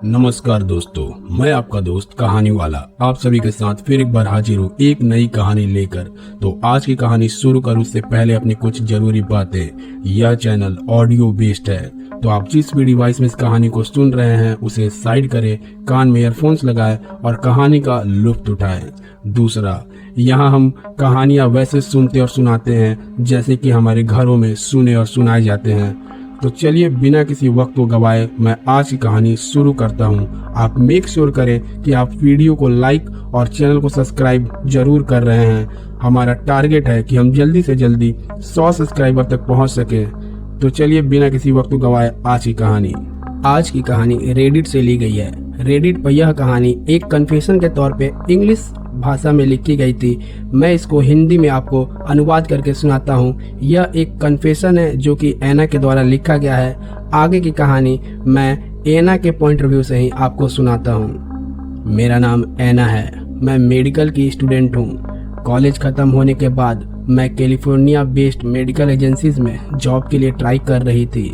नमस्कार दोस्तों, मैं आपका दोस्त कहानी वाला आप सभी के साथ फिर एक बार हाजिर हूँ एक नई कहानी लेकर। तो आज की कहानी शुरू करूँ उससे पहले अपनी कुछ जरूरी बातें। यह चैनल ऑडियो बेस्ड है, तो आप जिस भी डिवाइस में इस कहानी को सुन रहे हैं उसे साइड करें, कान में ईयरफोन्स लगाएं और कहानी का लुत्फ उठाएं। दूसरा, यहाँ हम कहानियाँ वैसे सुनते और सुनाते हैं जैसे कि हमारे घरों में सुने और सुनाए जाते हैं। तो चलिए बिना किसी वक्त को गवाए मैं आज की कहानी शुरू करता हूँ। आप मेक श्योर करें कि आप वीडियो को लाइक और चैनल को सब्सक्राइब जरूर कर रहे हैं। हमारा टारगेट है कि हम जल्दी से जल्दी 100 सब्सक्राइबर तक पहुँच सके। तो चलिए बिना किसी वक्त को गवाए आज की कहानी रेडिट से ली गई है। रेडिट पर यह कहानी एक कन्फेशन के तौर पे इंग्लिश भाषा में लिखी गई थी। मैं इसको हिंदी में आपको अनुवाद करके सुनाता हूँ। यह एक कन्फेशन है जो कि एना के द्वारा लिखा गया है। आगे की कहानी मैं एना के पॉइंट ऑफ व्यू से ही आपको सुनाता हूँ। मेरा नाम एना है, मैं मेडिकल की स्टूडेंट हूँ। कॉलेज खत्म होने के बाद मैं कैलिफोर्निया बेस्ड मेडिकल एजेंसीज में जॉब के लिए ट्राई कर रही थी।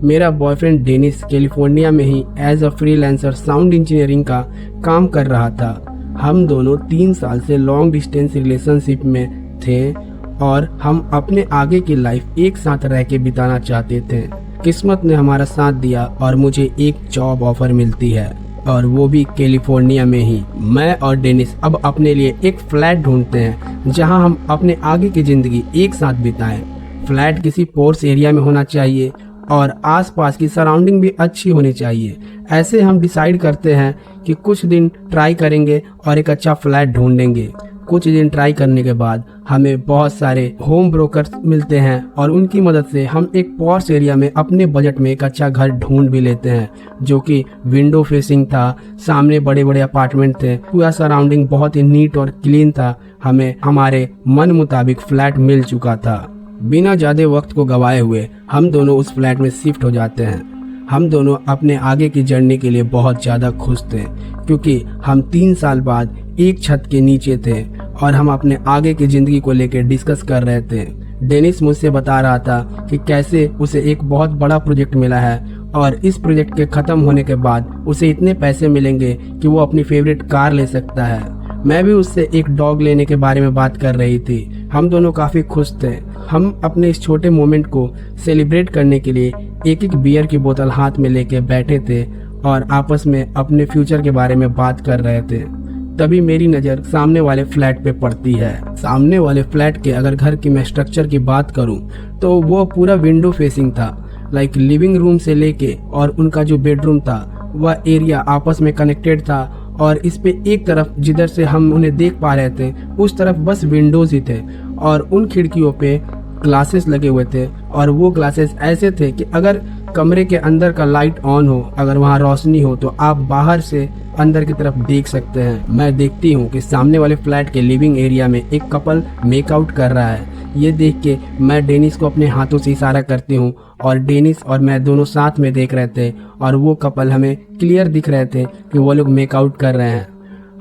मेरा बॉयफ्रेंड डेनिस कैलिफोर्निया में ही as a freelancer sound engineering का काम कर रहा था। हम दोनों 3 साल से लॉन्ग डिस्टेंस रिलेशनशिप में थे और हम अपने आगे की लाइफ एक साथ रह के बिताना चाहते थे। किस्मत ने हमारा साथ दिया और मुझे एक जॉब ऑफर मिलती है, और वो भी कैलिफोर्निया में ही। मैं और डेनिस अब अपने लिए एक फ्लैट ढूंढते हैं जहां हम अपने आगे की जिंदगी एक साथ बिताएं। फ्लैट किसी पोर्स एरिया में होना चाहिए और आसपास की सराउंडिंग भी अच्छी होनी चाहिए। ऐसे हम डिसाइड करते हैं कि कुछ दिन ट्राई करेंगे और एक अच्छा फ्लैट ढूंढेंगे। कुछ दिन ट्राई करने के बाद हमें बहुत सारे होम ब्रोकर्स मिलते हैं और उनकी मदद से हम एक पॉश एरिया में अपने बजट में एक अच्छा घर ढूंढ भी लेते हैं जो कि विंडो फेसिंग था। सामने बड़े बड़े अपार्टमेंट थे, पूरा सराउंडिंग बहुत ही नीट और क्लीन था। हमें हमारे मन मुताबिक फ्लैट मिल चुका था। बिना ज्यादा वक्त को गवाए हुए हम दोनों उस फ्लैट में शिफ्ट हो जाते हैं। हम दोनों अपने आगे की जर्नी के लिए बहुत ज़्यादा खुश थे क्योंकि हम 3 साल बाद एक छत के नीचे थे और हम अपने आगे की ज़िंदगी को लेकर डिस्कस कर रहे थे। डेनिस मुझसे बता रहा था कि कैसे उसे एक बहुत बड़ा प्रोजेक्ट मिला है और इस प्रोजेक्ट के ख़त्म होने के बाद उसे इतने पैसे मिलेंगे कि वो अपनी फेवरेट कार ले सकता है। मैं भी उससे एक डॉग लेने के बारे में बात कर रही थी। हम दोनों काफ़ी खुश थे। हम अपने इस छोटे मोमेंट को सेलिब्रेट करने के लिए एक एक बियर की बोतल हाथ में लेके बैठे थे और आपस में अपने फ्यूचर के बारे में बात कर रहे थे। तभी मेरी नज़र सामने वाले फ्लैट पे पड़ती है। सामने वाले फ्लैट के अगर घर की मैं स्ट्रक्चर की बात करूं तो वो पूरा विंडो फेसिंग था। लाइक लिविंग रूम से लेके और उनका जो बेडरूम था वह एरिया आपस में कनेक्टेड था और इस पे एक तरफ जिधर से हम उन्हें देख पा रहे थे उस तरफ बस विंडोज ही थे और उन खिड़कियों पे ग्लासेस लगे हुए थे। और वो ग्लासेस ऐसे थे कि अगर कमरे के अंदर का लाइट ऑन हो, अगर वहाँ रोशनी हो, तो आप बाहर से अंदर की तरफ देख सकते हैं। मैं देखती हूँ कि सामने वाले फ्लैट के लिविंग एरिया में एक कपल मेकआउट कर रहा है। ये देख के मैं डेनिस को अपने हाथों से इशारा करती हूँ और डेनिस और मैं दोनों साथ में देख रहे थे और वो कपल हमें क्लियर दिख रहे थे कि वो लोग मेकआउट कर रहे हैं।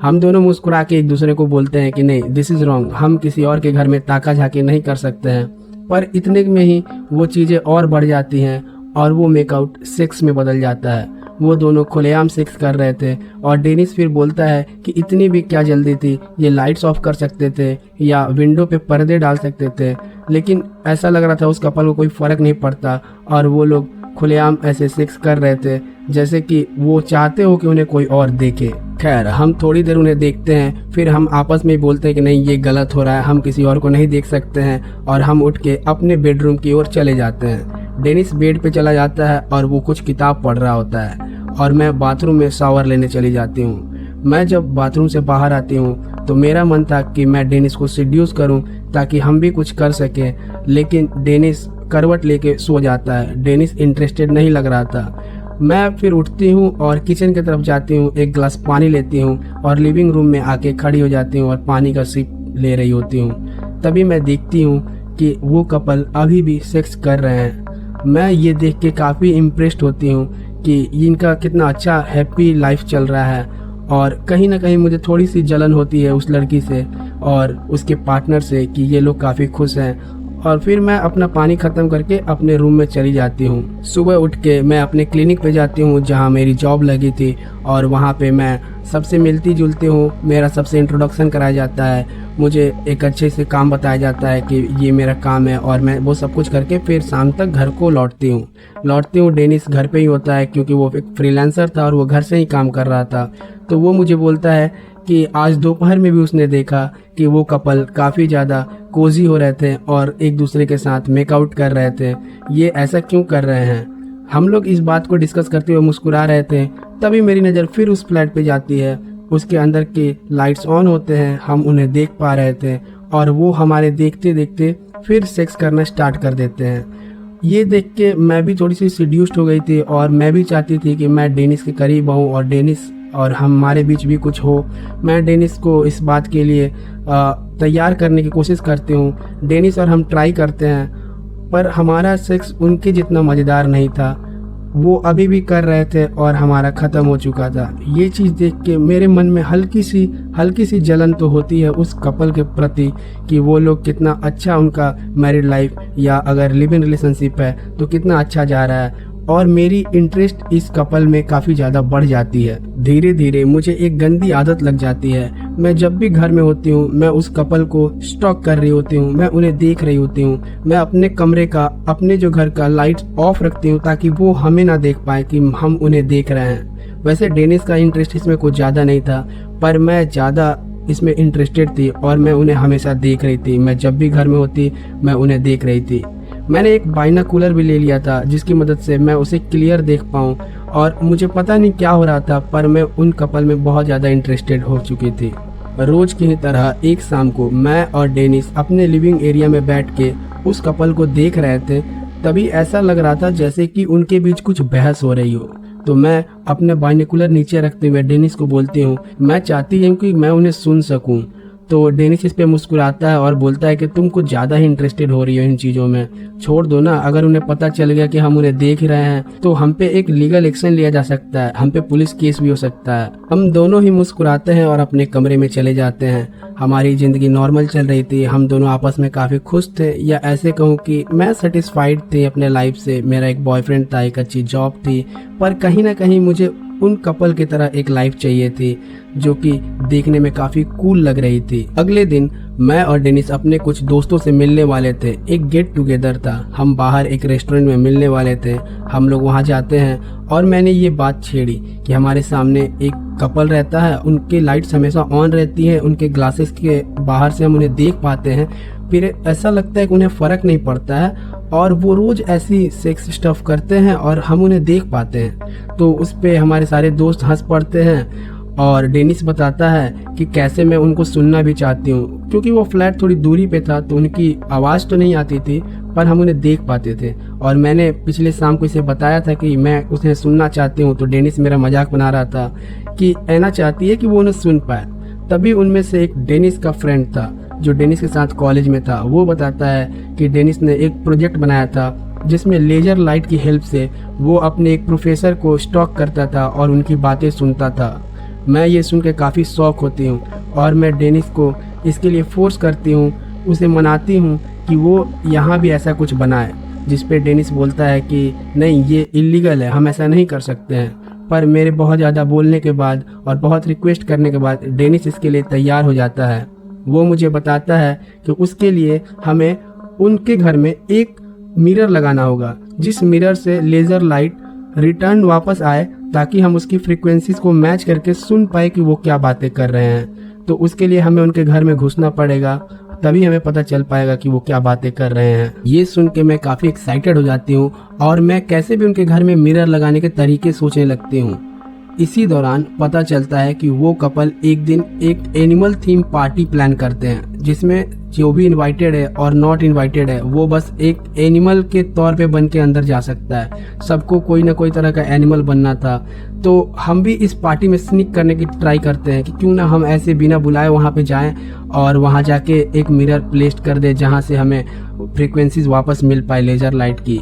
हम दोनों मुस्कुरा के एक दूसरे को बोलते हैं कि नहीं, दिस इज़ रॉन्ग, हम किसी और के घर में ताका झाकी नहीं कर सकते हैं। पर इतने में ही वो चीज़ें और बढ़ जाती हैं और वो मेकआउट सेक्स में बदल जाता है। वो दोनों खुलेआम सेक्स कर रहे थे और डेनिस फिर बोलता है कि इतनी भी क्या जल्दी थी, ये लाइट्स ऑफ कर सकते थे या विंडो पे पर्दे डाल सकते थे। लेकिन ऐसा लग रहा था उस कपल को कोई फ़र्क नहीं पड़ता और वो लोग खुलेआम ऐसे सेक्स कर रहे थे जैसे कि वो चाहते हो कि उन्हें कोई और देखे। खैर, हम थोड़ी देर उन्हें देखते हैं, फिर हम आपस में बोलते हैं कि नहीं, ये गलत हो रहा है, हम किसी और को नहीं देख सकते हैं और हम उठ के अपने बेडरूम की ओर चले जाते हैं। डेनिस बेड पे चला जाता है और वो कुछ किताब पढ़ रहा होता है और मैं बाथरूम में शावर लेने चली जाती हूँ। मैं जब बाथरूम से बाहर आती हूँ तो मेरा मन था कि मैं डेनिस को सीड्यूस करूँ ताकि हम भी कुछ कर सकें, लेकिन डेनिस करवट लेके सो जाता है। डेनिस इंटरेस्टेड नहीं लग रहा था। मैं फिर उठती हूँ और किचन की तरफ जाती हूँ, एक गिलास पानी लेती हूँ और लिविंग रूम में आके खड़ी हो जाती हूँ और पानी का सिप ले रही होती हूँ। तभी मैं देखती हूँ कि वो कपल अभी भी सेक्स कर रहे हैं। मैं ये देख के काफ़ी इम्प्रेस्ड होती हूँ कि इनका कितना अच्छा हैप्पी लाइफ चल रहा है और कहीं ना कहीं मुझे थोड़ी सी जलन होती है उस लड़की से और उसके पार्टनर से कि ये लोग काफ़ी खुश हैं और फिर मैं अपना पानी ख़त्म करके अपने रूम में चली जाती हूँ। सुबह उठ के मैं अपने क्लिनिक पे जाती हूँ जहाँ मेरी जॉब लगी थी, और वहाँ पे मैं सबसे मिलती जुलती हूँ। मेरा सबसे इंट्रोडक्शन कराया जाता है, मुझे एक अच्छे से काम बताया जाता है कि ये मेरा काम है, और मैं वो सब कुछ करके फिर शाम तक घर को लौटती हूँ। डेनिस घर पे ही होता है क्योंकि वो एक फ्रीलांसर था और वो घर से ही काम कर रहा था। तो वो मुझे बोलता है कि आज दोपहर में भी उसने देखा कि वो कपल काफ़ी ज़्यादा कोजी हो रहे थे और एक दूसरे के साथ मेकआउट कर रहे थे। ये ऐसा क्यों कर रहे हैं? हम लोग इस बात को डिस्कस करते हुए मुस्कुरा रहे थे। तभी मेरी नज़र फिर उस फ्लैट पे जाती है। उसके अंदर के लाइट्स ऑन होते हैं, हम उन्हें देख पा रहे थे, और वो हमारे देखते देखते फिर सेक्स करना स्टार्ट कर देते हैं। ये देख के मैं भी थोड़ी सी सीड्यूस्ड हो गई थी, और मैं भी चाहती थी कि मैं डेनिस के करीब आऊँ और डेनिस और हमारे बीच भी कुछ हो। मैं डेनिस को इस बात के लिए तैयार करने की कोशिश करती हूँ। डेनिस और हम ट्राई करते हैं, पर हमारा सेक्स उनके जितना मज़ेदार नहीं था। वो अभी भी कर रहे थे और हमारा ख़त्म हो चुका था। ये चीज़ देख के मेरे मन में हल्की सी जलन तो होती है उस कपल के प्रति कि वो लोग कितना अच्छा उनका मैरिड लाइफ या अगर लिव इन रिलेशनशिप है तो कितना अच्छा जा रहा है, और मेरी इंटरेस्ट इस कपल में काफ़ी ज़्यादा बढ़ जाती है। धीरे धीरे मुझे एक गंदी आदत लग जाती है। मैं जब भी घर में होती हूँ मैं उस कपल को स्टॉक कर रही होती हूँ, मैं उन्हें देख रही होती हूँ। मैं अपने कमरे का, अपने जो घर का लाइट्स ऑफ रखती हूँ ताकि वो हमें ना देख पाए कि हम उन्हें देख रहे हैं। वैसे डेनिस का इंटरेस्ट इसमें कुछ ज़्यादा नहीं था, पर मैं ज़्यादा इसमें इंटरेस्टेड थी और मैं उन्हें हमेशा देख रही थी। मैं जब भी घर में होती मैं उन्हें देख रही थी। मैंने एक बाइनाकुलर भी ले लिया था जिसकी मदद से मैं उसे क्लियर देख पाऊँ, और मुझे पता नहीं क्या हो रहा था, पर मैं उन कपल में बहुत ज़्यादा इंटरेस्टेड हो चुकी थी। रोज की तरह एक शाम को मैं और डेनिस अपने लिविंग एरिया में बैठ के उस कपल को देख रहे थे। तभी ऐसा लग रहा था जैसे कि उनके बीच कुछ बहस हो रही हो। तो मैं अपने बाइनोकुलर नीचे रखते हुए डेनिस को बोलती हूँ, मैं चाहती हूँ कि मैं उन्हें सुन सकूँ। तो डेनिस इस पे मुस्कुराता है और बोलता है कि तुम कुछ ज़्यादा ही इंटरेस्टेड हो रही हो इन चीज़ों में, छोड़ दो ना। अगर उन्हें पता चल गया कि हम उन्हें देख रहे हैं तो हम पे एक लीगल एक्शन लिया जा सकता है, हम पे पुलिस केस भी हो सकता है। हम दोनों ही मुस्कुराते हैं और अपने कमरे में चले जाते हैं। हमारी ज़िंदगी नॉर्मल चल रही थी, हम दोनों आपस में काफ़ी खुश थे, या ऐसे कहूँ कि मैं सेटिस्फाइड थी अपने लाइफ से। मेरा एक बॉयफ्रेंड था, एक अच्छी जॉब थी, पर कहीं ना कहीं मुझे उन कपल की तरह एक लाइफ चाहिए थी जो कि देखने में काफी कूल लग रही थी। अगले दिन मैं और डेनिस अपने कुछ दोस्तों से मिलने वाले थे। एक गेट टुगेदर था, हम बाहर एक रेस्टोरेंट में मिलने वाले थे। हम लोग वहां जाते हैं और मैंने ये बात छेड़ी कि हमारे सामने एक कपल रहता है, उनकी लाइट्स हमेशा ऑन रहती है, उनके ग्लासेस के बाहर से हम उन्हें देख पाते हैं। फिर ऐसा लगता है कि उन्हें फर्क नहीं पड़ता है और वो रोज ऐसी सेक्स स्टफ करते हैं और हम उन्हें देख पाते हैं। तो उस पे हमारे सारे दोस्त हंस पड़ते हैं और डेनिस बताता है कि कैसे मैं उनको सुनना भी चाहती हूँ, क्योंकि वो फ्लैट थोड़ी दूरी पे था तो उनकी आवाज़ तो नहीं आती थी पर हम उन्हें देख पाते थे। और मैंने पिछले शाम को इसे बताया था कि मैं उसे सुनना चाहती हूँ, तो डेनिस मेरा मजाक बना रहा था कि ऐना चाहती है कि वो उन्हें सुन पाए। तभी उनमें से एक डेनिस का फ्रेंड था जो डेनिस के साथ कॉलेज में था, वो बताता है कि डेनिस ने एक प्रोजेक्ट बनाया था जिसमें लेजर लाइट की हेल्प से वो अपने एक प्रोफेसर को स्टॉक करता था और उनकी बातें सुनता था। मैं ये सुन के काफ़ी शौक होती हूँ और मैं डेनिस को इसके लिए फोर्स करती हूँ, उसे मनाती हूँ कि वो यहाँ भी ऐसा कुछ बनाए, जिस पे डेनिस बोलता है कि नहीं, ये इलीगल है, हम ऐसा नहीं कर सकते हैं। पर मेरे बहुत ज़्यादा बोलने के बाद और बहुत रिक्वेस्ट करने के बाद डेनिस इसके लिए तैयार हो जाता है। वो मुझे बताता है कि उसके लिए हमें उनके घर में एक मिरर लगाना होगा, जिस मिरर से लेज़र लाइट रिटर्न वापस आए ताकि हम उसकी फ्रीक्वेंसीज को मैच करके सुन पाए कि वो क्या बातें कर रहे हैं। तो उसके लिए हमें उनके घर में घुसना पड़ेगा, तभी हमें पता चल पाएगा कि वो क्या बातें कर रहे हैं। ये सुन के मैं काफ़ी एक्साइटेड हो जाती हूँ और मैं कैसे भी उनके घर में मिरर लगाने के तरीके सोचने लगती हूँ। इसी दौरान पता चलता है कि वो कपल एक दिन एक एनिमल थीम पार्टी प्लान करते हैं, जिसमें जो भी इनवाइटेड है और नॉट इनवाइटेड है वो बस एक एनिमल के तौर पे बन के अंदर जा सकता है। सबको कोई ना कोई तरह का एनिमल बनना था। तो हम भी इस पार्टी में स्नीक करने की ट्राई करते हैं कि क्यों ना हम ऐसे बिना बुलाए वहाँ पे जाएं और वहाँ जाके एक मिरर प्लेस कर दे जहाँ से हमें फ्रीक्वेंसीज वापस मिल पाए लेजर लाइट की।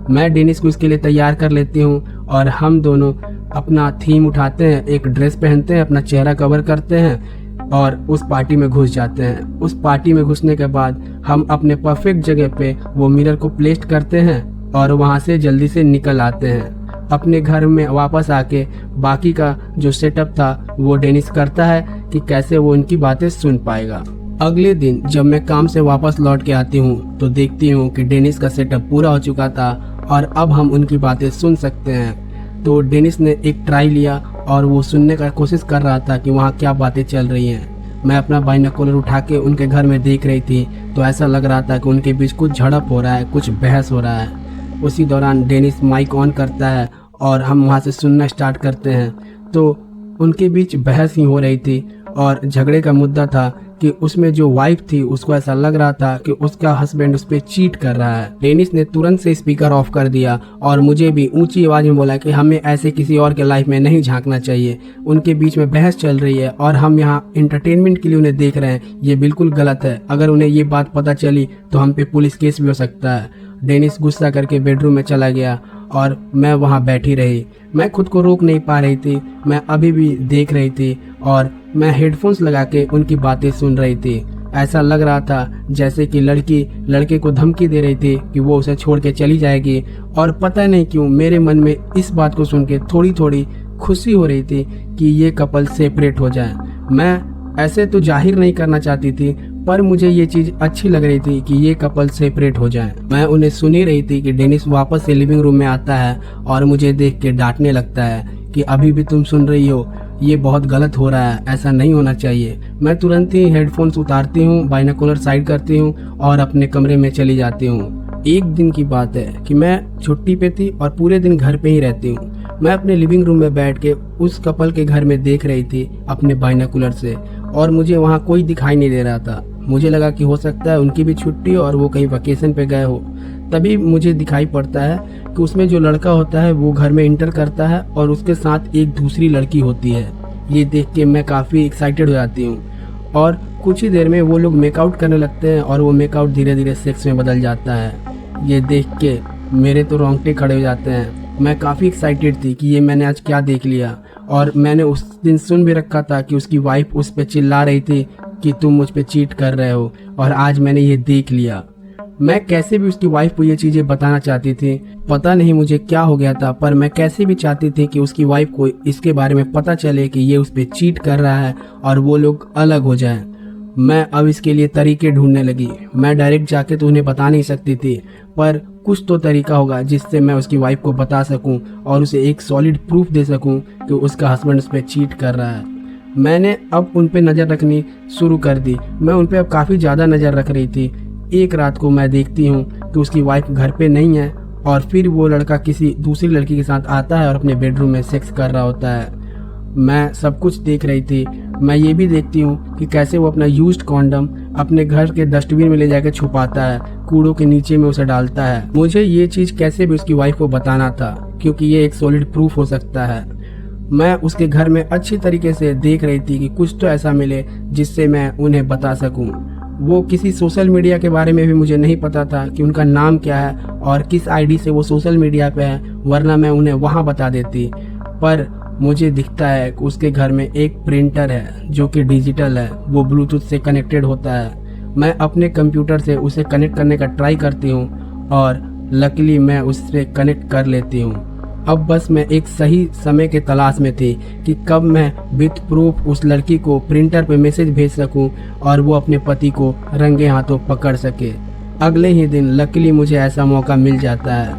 मैं डेनिस को इसके लिए तैयार कर लेती हूँ और हम दोनों अपना थीम उठाते हैं, एक ड्रेस पहनते हैं, अपना चेहरा कवर करते हैं, और उस पार्टी में घुस जाते हैं। उस पार्टी में घुसने के बाद हम अपने परफेक्ट जगह पे वो मिरर को प्लेस करते हैं और वहाँ से जल्दी से निकल आते हैं। अपने घर में वापस आके बाकी का जो सेटअप था वो डेनिस करता है कि कैसे वो उनकी बातें सुन पाएगा। अगले दिन जब मैं काम से वापस लौट के आती हूँ तो देखती हूँ कि डेनिस का सेटअप पूरा हो चुका था और अब हम उनकी बातें सुन सकते हैं। तो डेनिस ने एक ट्राई लिया और वो सुनने का कोशिश कर रहा था कि वहाँ क्या बातें चल रही हैं। मैं अपना बाइनोकुलर उठा के उनके घर में देख रही थी तो ऐसा लग रहा था कि उनके बीच कुछ झड़प हो रहा है, कुछ बहस हो रहा है। उसी दौरान डेनिस माइक ऑन करता है और हम वहाँ से सुनना स्टार्ट करते हैं। तो उनके बीच बहस ही हो रही थी और झगड़े का मुद्दा था कि उसमें जो वाइफ थी उसको ऐसा लग रहा था कि उसका हस्बैंड उस पर चीट कर रहा है। डेनिस ने तुरंत से स्पीकर ऑफ कर दिया और मुझे भी ऊंची आवाज में बोला कि हमें ऐसे किसी और के लाइफ में नहीं झांकना चाहिए। उनके बीच में बहस चल रही है और हम यहाँ एंटरटेनमेंट के लिए उन्हें देख रहे हैं, ये बिल्कुल गलत है। अगर उन्हें ये बात पता चली तो हम पे पुलिस केस भी हो सकता है। डेनिस गुस्सा करके बेडरूम में चला गया और मैं वहाँ बैठी रही। मैं खुद को रोक नहीं पा रही थी, मैं अभी भी देख रही थी और मैं हेडफोन्स लगा के उनकी बातें सुन रही थी। ऐसा लग रहा था जैसे कि लड़की लड़के को धमकी दे रही थी कि वो उसे छोड़ के चली जाएगी और पता नहीं क्यों मेरे मन में इस बात को सुन के थोड़ी थोड़ी खुशी हो रही थी कि ये कपल सेपरेट हो जाए। मैं ऐसे तो जाहिर नहीं करना चाहती थी पर मुझे ये चीज अच्छी लग रही थी कि ये कपल सेपरेट हो जाए। मैं उन्हें सुन ही रही थी कि डेनिस वापस से लिविंग रूम में आता है और मुझे देख के डांटने लगता है कि अभी भी तुम सुन रही हो, ये बहुत गलत हो रहा है, ऐसा नहीं होना चाहिए। मैं तुरंत ही हेडफोन्स उतारती हूँ, बाइनोकुलर साइड करती हूँ और अपने कमरे में चली जाती हूँ। एक दिन की बात है कि मैं छुट्टी पे थी और पूरे दिन घर पे ही रहती हूँ। मैं अपने लिविंग रूम में बैठ के उस कपल के घर में देख रही थी अपने बाइनोकुलर से और मुझे वहाँ कोई दिखाई नहीं दे रहा था। मुझे लगा कि हो सकता है उनकी भी छुट्टी और वो कहीं वैकेशन पे गए हो। तभी मुझे दिखाई पड़ता है कि उसमें जो लड़का होता है वो घर में इंटर करता है और उसके साथ एक दूसरी लड़की होती है। ये देख के मैं काफ़ी एक्साइटेड हो जाती हूँ और कुछ ही देर में वो लोग मेकआउट करने लगते हैं और वो मेकआउट धीरे धीरे सेक्स में बदल जाता है। ये देख के मेरे तो रोंगटे खड़े हो जाते हैं। मैं काफ़ी एक्साइटेड थी कि ये मैंने आज क्या देख लिया और मैंने उस दिन सुन भी रखा था कि उसकी वाइफ उस पर चिल्ला रही थी कि तुम मुझ पे चीट कर रहे हो और आज मैंने ये देख लिया। मैं कैसे भी उसकी वाइफ को ये चीजें बताना चाहती थी, पता नहीं मुझे क्या हो गया था पर मैं कैसे भी चाहती थी कि उसकी वाइफ को इसके बारे में पता चले कि ये उस पे चीट कर रहा है और वो लोग अलग हो जाएं। मैं अब इसके लिए तरीके ढूंढने लगी। मैं डायरेक्ट जाके तो उन्हें बता नहीं सकती थी पर कुछ तो तरीका होगा जिससे मैं उसकी वाइफ को बता सकूं और उसे एक सॉलिड प्रूफ दे सकूं कि उसका हस्बैंड उस पर चीट कर रहा है। मैंने अब उन पे नज़र रखनी शुरू कर दी। मैं उन पे अब काफ़ी ज़्यादा नज़र रख रही थी। एक रात को मैं देखती हूँ कि उसकी वाइफ घर पे नहीं है और फिर वो लड़का किसी दूसरी लड़की के साथ आता है और अपने बेडरूम में सेक्स कर रहा होता है। मैं सब कुछ देख रही थी। मैं ये भी देखती हूँ कि कैसे वो अपना यूज्ड कॉन्डम अपने घर के डस्टबिन में ले जाकर छुपाता है, कूड़ों के नीचे में उसे डालता है। मुझे ये चीज़ कैसे भी उसकी वाइफ को बताना था क्योंकि ये एक सॉलिड प्रूफ हो सकता है। मैं उसके घर में अच्छी तरीके से देख रही थी कि कुछ तो ऐसा मिले जिससे मैं उन्हें बता सकूं। वो किसी सोशल मीडिया के बारे में भी मुझे नहीं पता था कि उनका नाम क्या है और किस आईडी से वो सोशल मीडिया पे है, वरना मैं उन्हें वहाँ बता देती। पर मुझे दिखता है कि उसके घर में एक प्रिंटर है जो कि डिजिटल है, वो ब्लूटूथ से कनेक्टेड होता है। मैं अपने कंप्यूटर से उसे कनेक्ट करने का ट्राई करती हूँ और लकीली मैं उससे कनेक्ट कर लेती हूँ। अब बस मैं एक सही समय के तलाश में थी कि कब मैं विथ प्रूफ उस लड़की को प्रिंटर पे मैसेज भेज सकूं और वो अपने पति को रंगे हाथों पकड़ सके। अगले ही दिन लकीली मुझे ऐसा मौका मिल जाता है।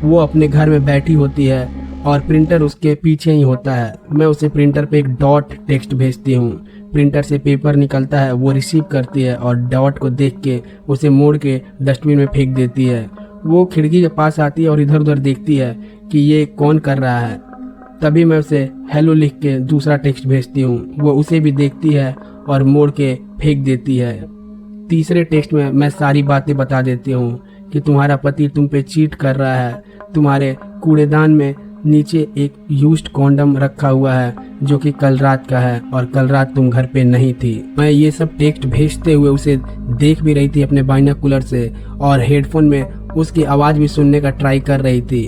वो अपने घर में बैठी होती है और प्रिंटर उसके पीछे ही होता है। मैं उसे प्रिंटर पे एक डॉट टेक्स्ट भेजती हूँ। प्रिंटर से पेपर निकलता है, वो रिसीव करती है और डॉट को देख के उसे मोड़ के डस्टबिन में फेंक देती है। वो खिड़की के पास आती है और इधर उधर देखती है कि ये कौन कर रहा है। तभी मैं उसे हेलो लिख के दूसरा टेक्स्ट भेजती हूँ। वो उसे भी देखती है और मोड़ के फेंक देती है। तीसरे टेक्स्ट में मैं सारी बातें बता देती हूँ कि तुम्हारा पति तुम पे चीट कर रहा है। तुम्हारे कूड़ेदान में नीचे एक यूज्ड कॉन्डम रखा हुआ है जो कि कल रात का है और कल रात तुम घर पे नहीं थी। मैं ये सब टेक्स्ट भेजते हुए उसे देख भी रही थी अपने बाइनोकुलर से और हेडफोन में उसकी आवाज़ भी सुनने का ट्राई कर रही थी।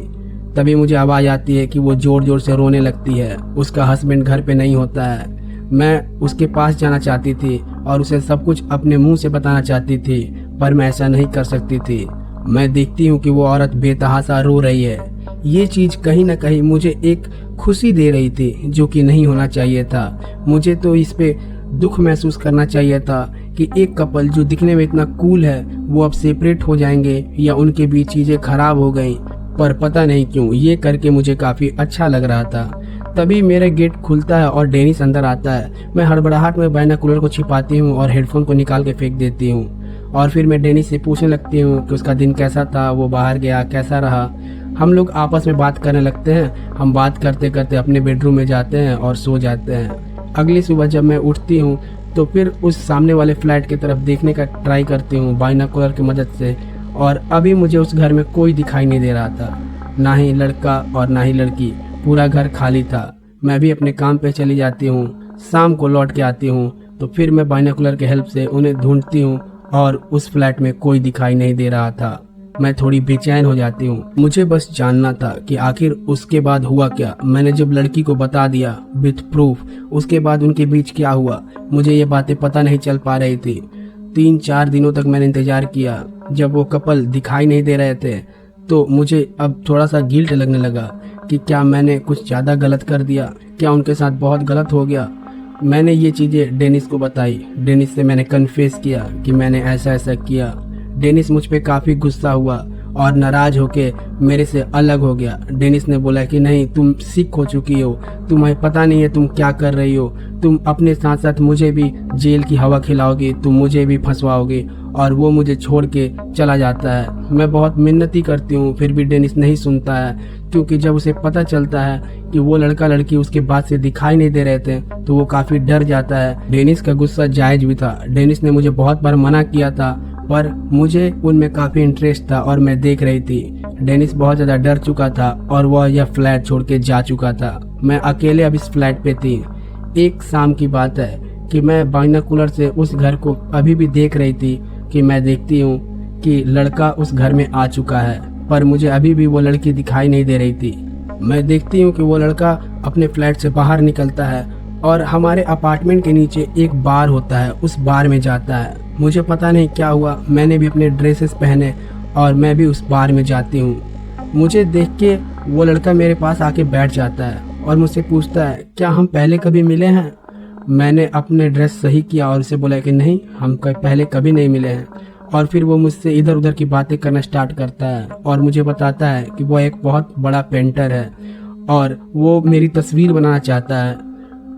तभी मुझे आवाज़ आती है कि वो जोर जोर से रोने लगती है। उसका हस्बैंड घर पे नहीं होता है। मैं उसके पास जाना चाहती थी और उसे सब कुछ अपने मुंह से बताना चाहती थी, पर मैं ऐसा नहीं कर सकती थी। मैं देखती हूँ कि वो औरत बेतहासा रो रही है। ये चीज कहीं ना कहीं मुझे एक खुशी दे रही थी, जो कि नहीं होना चाहिए था। मुझे तो इस पे दुख महसूस करना चाहिए था कि एक कपल जो दिखने में इतना कूल है, वो अब सेपरेट हो जाएंगे या उनके बीच चीजें खराब हो गई। पर पता नहीं क्यों ये करके मुझे काफी अच्छा लग रहा था। तभी मेरा गेट खुलता है और डेनिस अंदर आता है। मैं हड़बड़ाहट में बाइनोकुलर को छिपाती हूँ और हेडफोन को निकाल के फेंक देती हूँ, और फिर मैं डेनिस से पूछने लगती हूँ कि उसका दिन कैसा था, वो बाहर गया कैसा रहा। हम लोग आपस में बात करने लगते हैं। हम बात करते करते अपने बेडरूम में जाते हैं और सो जाते हैं। अगली सुबह जब मैं उठती हूँ तो फिर उस सामने वाले फ्लैट की तरफ देखने का ट्राई करती हूँ बाइनोकुलर की मदद से, और अभी मुझे उस घर में कोई दिखाई नहीं दे रहा था, ना ही लड़का और ना ही लड़की। पूरा घर खाली था। मैं भी अपने काम पे चली जाती हूँ। शाम को लौट के आती हूँ तो फिर मैं बाइनोकुलर के हेल्प से उन्हें ढूंढती हूँ और उस फ्लैट में कोई दिखाई नहीं दे रहा था। मैं थोड़ी बेचैन हो जाती हूँ। मुझे बस जानना था कि आखिर उसके बाद हुआ क्या। मैंने जब लड़की को बता दिया विथ प्रूफ, उसके बाद उनके बीच क्या हुआ, मुझे ये बातें पता नहीं चल पा रही थी। 3-4 दिनों तक मैंने इंतजार किया। जब वो कपल दिखाई नहीं दे रहे थे तो मुझे अब थोड़ा सा गिल्ट लगने लगा कि क्या मैंने कुछ ज़्यादा गलत कर दिया, क्या उनके साथ बहुत गलत हो गया। मैंने ये चीज़ें डेनिस को बताई। डेनिस से मैंने कन्फेस किया कि मैंने ऐसा ऐसा किया। डेनिस मुझ पे काफ़ी गुस्सा हुआ और नाराज होके मेरे से अलग हो गया। डेनिस ने बोला कि नहीं, तुम सिक हो चुकी हो, तुम्हें पता नहीं है तुम क्या कर रही हो, तुम अपने साथ साथ मुझे भी जेल की हवा खिलाओगी, तुम मुझे भी फंसवाओगी। और वो मुझे छोड़ के चला जाता है। मैं बहुत मिन्नती करती हूँ, फिर भी डेनिस नहीं सुनता है, क्योंकि जब उसे पता चलता है कि वो लड़का लड़की उसके बाद से दिखाई नहीं दे रहे थे तो वो काफ़ी डर जाता है। डेनिस का गुस्सा जायज भी था। डेनिस ने मुझे बहुत बार मना किया था, पर मुझे उनमें काफ़ी इंटरेस्ट था और मैं देख रही थी। डेनिस बहुत ज़्यादा डर चुका था और वह यह फ्लैट छोड़ के जा चुका था। मैं अकेले अब इस फ्लैट पे थी। एक शाम की बात है कि मैं बाइनोकुलर से उस घर को अभी भी देख रही थी कि मैं देखती हूँ कि लड़का उस घर में आ चुका है, पर मुझे अभी भी वो लड़की दिखाई नहीं दे रही थी। मैं देखती हूँ कि वो लड़का अपने फ्लैट से बाहर निकलता है और हमारे अपार्टमेंट के नीचे एक बार होता है, उस बार में जाता है। मुझे पता नहीं क्या हुआ, मैंने भी अपने ड्रेसेस पहने और मैं भी उस बार में जाती हूँ। मुझे देख के वो लड़का मेरे पास आके बैठ जाता है और मुझसे पूछता है, क्या हम पहले कभी मिले हैं? मैंने अपने ड्रेस सही किया और उसे बोला कि नहीं, हम पहले कभी नहीं मिले हैं। और फिर वो मुझसे इधर उधर की बातें करना स्टार्ट करता है और मुझे बताता है कि वो एक बहुत बड़ा पेंटर है और वो मेरी तस्वीर बनाना चाहता है।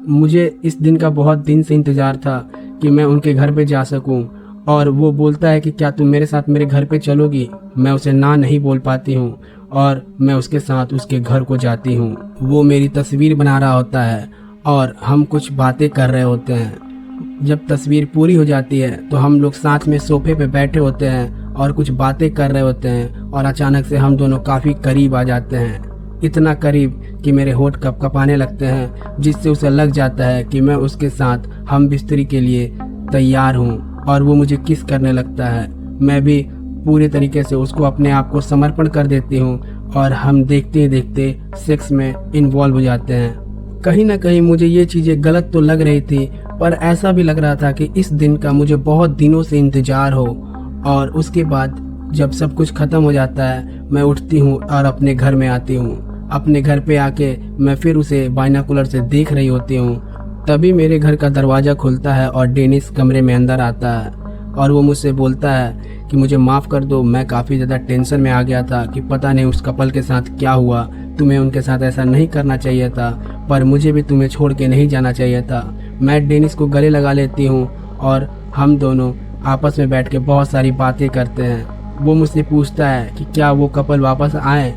मुझे इस दिन का बहुत दिन से इंतज़ार था कि मैं उनके घर पे जा सकूं, और वो बोलता है कि क्या तुम मेरे साथ मेरे घर पे चलोगी? मैं उसे ना नहीं बोल पाती हूँ और मैं उसके साथ उसके घर को जाती हूँ। वो मेरी तस्वीर बना रहा होता है और हम कुछ बातें कर रहे होते हैं। जब तस्वीर पूरी हो जाती है तो हम लोग साथ में सोफे पे बैठे होते हैं और कुछ बातें कर रहे होते हैं, और अचानक से हम दोनों काफ़ी करीब आ जाते हैं। इतना करीब कि मेरे होंठ कपकपाने लगते हैं, जिससे उसे लग जाता है कि मैं उसके साथ हम बिस्तरी के लिए तैयार हूँ, और वो मुझे किस करने लगता है। मैं भी पूरे तरीके से उसको अपने आप को समर्पण कर देती हूँ और हम देखते ही देखते सेक्स में इन्वॉल्व हो जाते हैं। कहीं ना कहीं मुझे ये चीज़ें गलत तो लग रही थी, पर ऐसा भी लग रहा था कि इस दिन का मुझे बहुत दिनों से इंतजार हो। और उसके बाद जब सब कुछ खत्म हो जाता है, मैं उठती हूँ और अपने घर में आती हूँ। अपने घर पे आके मैं फिर उसे बाइनोकुलर से देख रही होती हूँ। तभी मेरे घर का दरवाज़ा खुलता है और डेनिस कमरे में अंदर आता है और वो मुझसे बोलता है कि मुझे माफ़ कर दो, मैं काफ़ी ज़्यादा टेंशन में आ गया था कि पता नहीं उस कपल के साथ क्या हुआ। तुम्हें उनके साथ ऐसा नहीं करना चाहिए था, पर मुझे भी तुम्हें छोड़ के नहीं जाना चाहिए था। मैं डेनिस को गले लगा लेती हूँ और हम दोनों आपस में बैठ के बहुत सारी बातें करते हैं। वो मुझसे पूछता है कि क्या वो कपल वापस आए,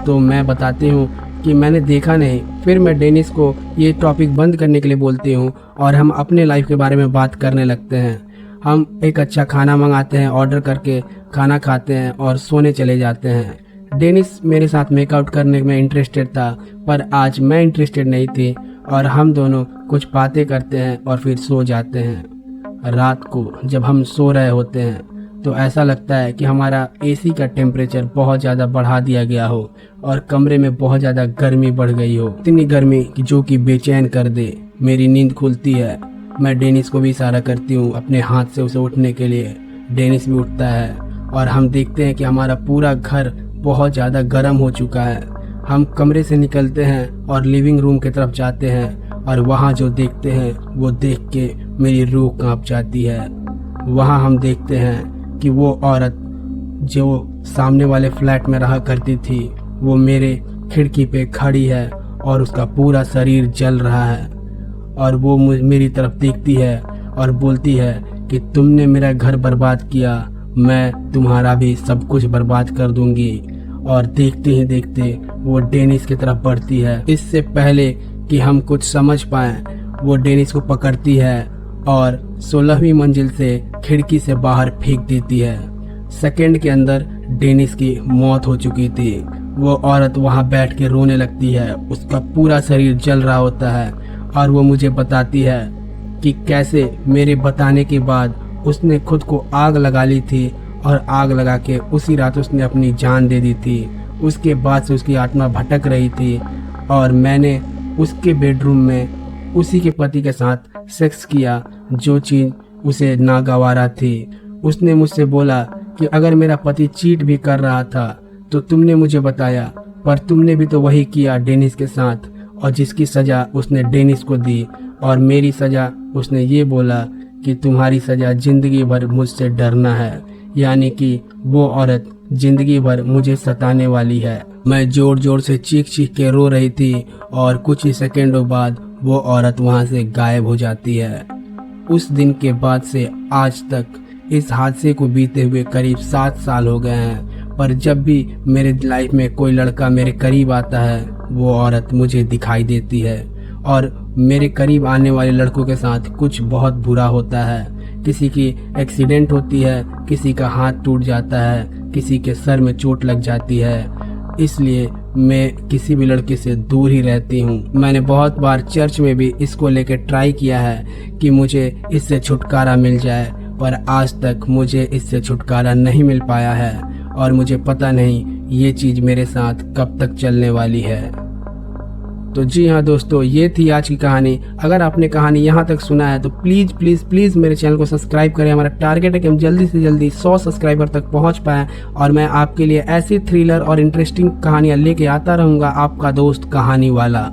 तो मैं बताती हूँ कि मैंने देखा नहीं। फिर मैं डेनिस को ये टॉपिक बंद करने के लिए बोलती हूँ और हम अपने लाइफ के बारे में बात करने लगते हैं। हम एक अच्छा खाना मंगाते हैं, ऑर्डर करके खाना खाते हैं और सोने चले जाते हैं। डेनिस मेरे साथ मेकआउट करने में इंटरेस्टेड था, पर आज मैं इंटरेस्टेड नहीं थी और हम दोनों कुछ बातें करते हैं और फिर सो जाते हैं। रात को जब हम सो रहे होते हैं तो ऐसा लगता है कि हमारा एसी का टेम्परेचर बहुत ज़्यादा बढ़ा दिया गया हो और कमरे में बहुत ज़्यादा गर्मी बढ़ गई हो, इतनी गर्मी कि जो कि बेचैन कर दे। मेरी नींद खुलती है, मैं डेनिस को भी इशारा करती हूँ अपने हाथ से उसे उठने के लिए। डेनिस भी उठता है और हम देखते हैं कि हमारा पूरा घर बहुत ज़्यादा गर्म हो चुका है। हम कमरे से निकलते हैं और लिविंग रूम की तरफ जाते हैं और वहाँ जो देखते हैं वो देख के मेरी रूह कांप जाती है। वहाँ हम देखते हैं कि वो औरत जो सामने वाले फ्लैट में रहा करती थी वो मेरे खिड़की पे खड़ी है और उसका पूरा शरीर जल रहा है और वो मेरी तरफ देखती है और बोलती है कि तुमने मेरा घर बर्बाद किया, मैं तुम्हारा भी सब कुछ बर्बाद कर दूंगी। और देखते ही देखते वो डेनिस की तरफ बढ़ती है। इससे पहले कि हम कुछ समझ पाएं वो डेनिस को पकड़ती है और 16वीं मंजिल से खिड़की से बाहर फेंक देती है। सेकंड के अंदर डेनिस की मौत हो चुकी थी। वो औरत वहां बैठ के रोने लगती है, उसका पूरा शरीर जल रहा होता है और वो मुझे बताती है कि कैसे मेरे बताने के बाद उसने खुद को आग लगा ली थी और आग लगा के उसी रात उसने अपनी जान दे दी थी। उसके बाद से उसकी आत्मा भटक रही थी और मैंने उसके बेडरूम में उसी के पति के साथ सेक्स किया, जो चीज़ उसे नागवारा थी। उसने मुझसे बोला कि अगर मेरा पति चीट भी कर रहा था तो तुमने मुझे बताया, पर तुमने भी तो वही किया डेनिस के साथ, और जिसकी सज़ा उसने डेनिस को दी। और मेरी सज़ा उसने ये बोला कि तुम्हारी सज़ा ज़िंदगी भर मुझसे डरना है, यानी कि वो औरत जिंदगी भर मुझे सताने वाली है। मैं जोर जोर से चीख चीख के रो रही थी और कुछ ही सेकंडों बाद वो औरत वहां से गायब हो जाती है। उस दिन के बाद से आज तक इस हादसे को बीते हुए करीब 7 साल हो गए हैं, पर जब भी मेरे लाइफ में कोई लड़का मेरे करीब आता है वो औरत मुझे दिखाई देती है। और मेरे करीब आने वाले लड़कों के साथ कुछ बहुत बुरा होता है। किसी की एक्सीडेंट होती है, किसी का हाथ टूट जाता है, किसी के सर में चोट लग जाती है। इसलिए मैं किसी भी लड़के से दूर ही रहती हूँ। मैंने बहुत बार चर्च में भी इसको लेकर ट्राई किया है कि मुझे इससे छुटकारा मिल जाए, पर आज तक मुझे इससे छुटकारा नहीं मिल पाया है और मुझे पता नहीं ये चीज़ मेरे साथ कब तक चलने वाली है। तो जी हाँ दोस्तों, ये थी आज की कहानी। अगर आपने कहानी यहाँ तक सुना है तो प्लीज़ प्लीज़ प्लीज़ मेरे चैनल को सब्सक्राइब करें। हमारा टारगेट है कि हम जल्दी से जल्दी 100 सब्सक्राइबर तक पहुँच पाएँ और मैं आपके लिए ऐसी थ्रिलर और इंटरेस्टिंग कहानियाँ लेके आता रहूँगा, आपका दोस्त कहानी वाला।